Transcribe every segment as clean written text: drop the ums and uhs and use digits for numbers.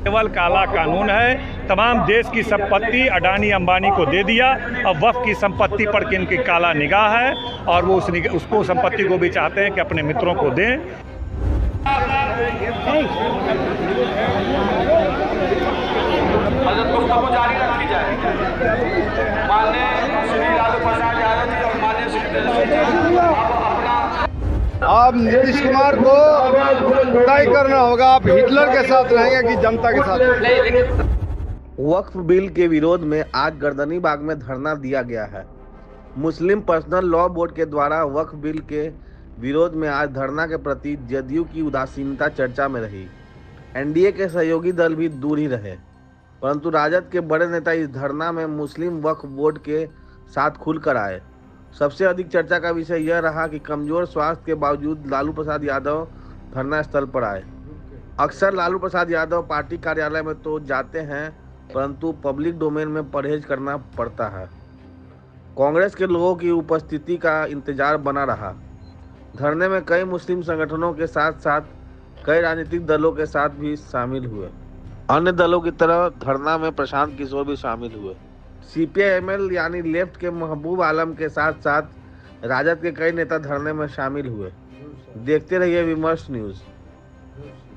केवल काला कानून है। तमाम देश की संपत्ति अडानी अंबानी को दे दिया। अब वक्फ की संपत्ति पर किनकी काला निगाह है और वो उसको संपत्ति को भी चाहते हैं कि अपने मित्रों को दें। जारी रखी जाए। माननीय श्री लालू प्रसाद यादव जी और माननीय श्री आप नीतीश कुमार को तय करना होगा, आप हिटलर के साथ रहेंगे कि जनता के साथ। वक्फ बिल के विरोध में आज गर्दनीबाग में धरना दिया गया है। मुस्लिम पर्सनल लॉ बोर्ड के द्वारा वक्फ बिल के विरोध में आज धरना के प्रति जदयू की उदासीनता चर्चा में रही। एनडीए के सहयोगी दल भी दूर ही रहे, परंतु राजद के बड़े नेता इस धरना में मुस्लिम वक्फ बोर्ड के साथ खुलकर आए। सबसे अधिक चर्चा का विषय यह रहा कि कमजोर स्वास्थ्य के बावजूद लालू प्रसाद यादव धरना स्थल पर आए। अक्सर लालू प्रसाद यादव पार्टी कार्यालय में तो जाते हैं, परंतु पब्लिक डोमेन में परहेज करना पड़ता है। कांग्रेस के लोगों की उपस्थिति का इंतजार बना रहा। धरने में कई मुस्लिम संगठनों के साथ साथ कई राजनीतिक दलों के साथ भी शामिल हुए। अन्य दलों की तरह धरना में प्रशांत किशोर भी शामिल हुए। CPI-ML यानी लेफ्ट के महबूब आलम के साथ साथ राजद के कई नेता धरने में शामिल हुए। देखते रहिए विमर्श न्यूज।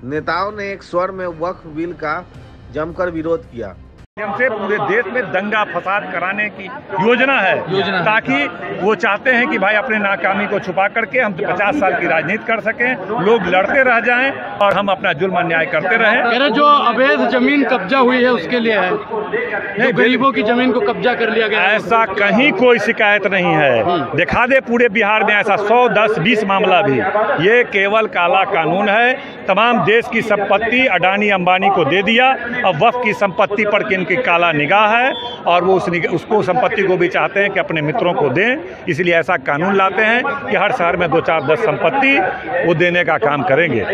नेताओं ने एक स्वर में वक्फ बिल का जमकर विरोध किया। से पूरे देश में दंगा फसाद कराने की योजना है, ताकि वो चाहते हैं कि भाई अपने नाकामी को छुपा करके हम 50 साल की राजनीति कर सकें, लोग लड़ते रह जाएं और हम अपना जुल्म अन्याय करते रहें। जो अवैध जमीन कब्जा हुई है उसके लिए है, नहीं गरीबों की जमीन को कब्जा कर लिया गया। ऐसा कहीं कोई शिकायत नहीं है। दिखा दे पूरे बिहार में ऐसा 100, 10, 20 मामला भी। ये केवल काला कानून है। तमाम देश की संपत्ति अडानी अंबानी को दे दिया। अब वक्फ की संपत्ति पर किनकी काला निगाह है और वो उसको संपत्ति को भी चाहते हैं कि अपने मित्रों को दें। इसलिए ऐसा कानून लाते हैं कि हर शहर में 2, 4, 10 संपत्ति वो देने का काम करेंगे।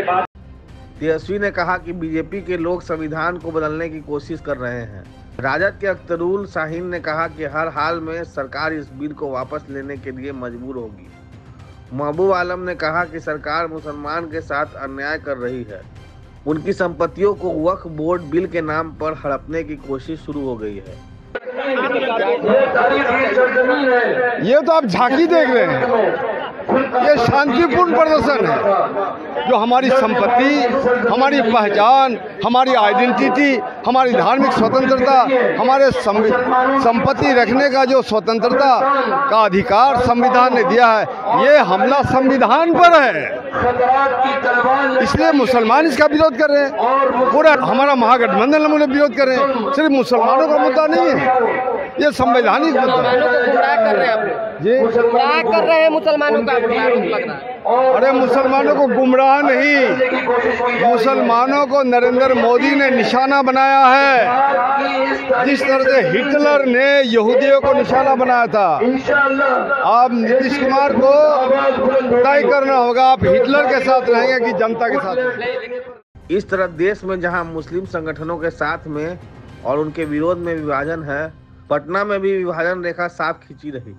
तेजस्वी ने कहा कि बीजेपी के लोग संविधान को बदलने की कोशिश कर रहे हैं। राजद के अख्तरुल शाहीन ने कहा कि हर हाल में सरकार इस बिल को वापस लेने के लिए मजबूर होगी। महबूब आलम ने कहा कि सरकार मुसलमान के साथ अन्याय कर रही है। उनकी संपत्तियों को वक्फ बोर्ड बिल के नाम पर हड़पने की कोशिश शुरू हो गई है। ये तो आप झांकी देख रहे हैं। ये शांतिपूर्ण प्रदर्शन है। जो हमारी संपत्ति, हमारी पहचान, हमारी आइडेंटिटी, हमारी धार्मिक स्वतंत्रता, हमारे संपत्ति रखने का जो स्वतंत्रता का अधिकार संविधान ने दिया है, ये हमला संविधान पर है। इसलिए मुसलमान इसका विरोध कर रहे हैं। पूरा हमारा महागठबंधन विरोध कर रहे हैं। सिर्फ मुसलमानों का मुद्दा नहीं है, ये संवैधानिक मुद्दा है। जी गुमराह कर रहे हैं मुसलमानों का लग रहा है। अरे मुसलमानों को गुमराह नहीं, मुसलमानों को नरेंद्र मोदी ने निशाना बनाया है। जिस तरह से हिटलर ने यहूदियों को निशाना बनाया था, आप नीतीश कुमार को तय करना होगा, आप हिटलर के साथ रहेंगे कि जनता के साथ। इस तरह देश में जहां मुस्लिम संगठनों के साथ में और उनके विरोध में विभाजन है, पटना में भी विभाजन रेखा साफ खींची रही।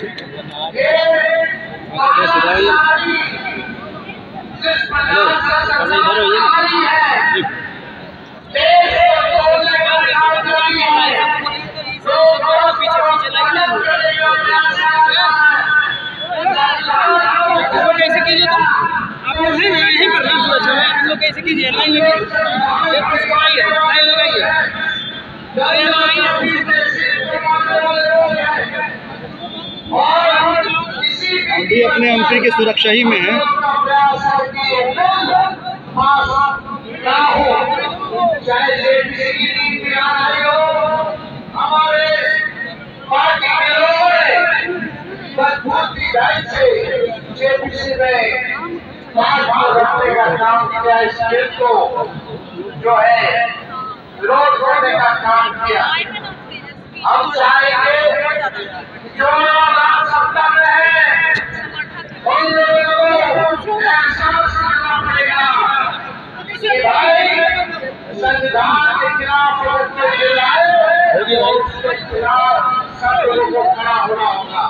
कैसे कीजिए तुम आप लोग हैं यहीं पर ना सुरक्षा में हम लोग कैसे कीजिए लाइन लगी लाइन लगाइए अभी अपने एमपी की सुरक्षा ही में है। हमारे पार्टी के लोगों ने मजबूत विधायक से जेपीसी में रखने का काम किया। इस खेल को जो है विरोध करने का काम किया। हम चाहेंगे जो लोग सत्ता में है उन लोगों को एहसास करना पड़ेगा कि भाई संविधान के खिलाफ अगर कोई गिर रहा है तो उसके खिलाफ सब लोगों को खड़ा होना होगा।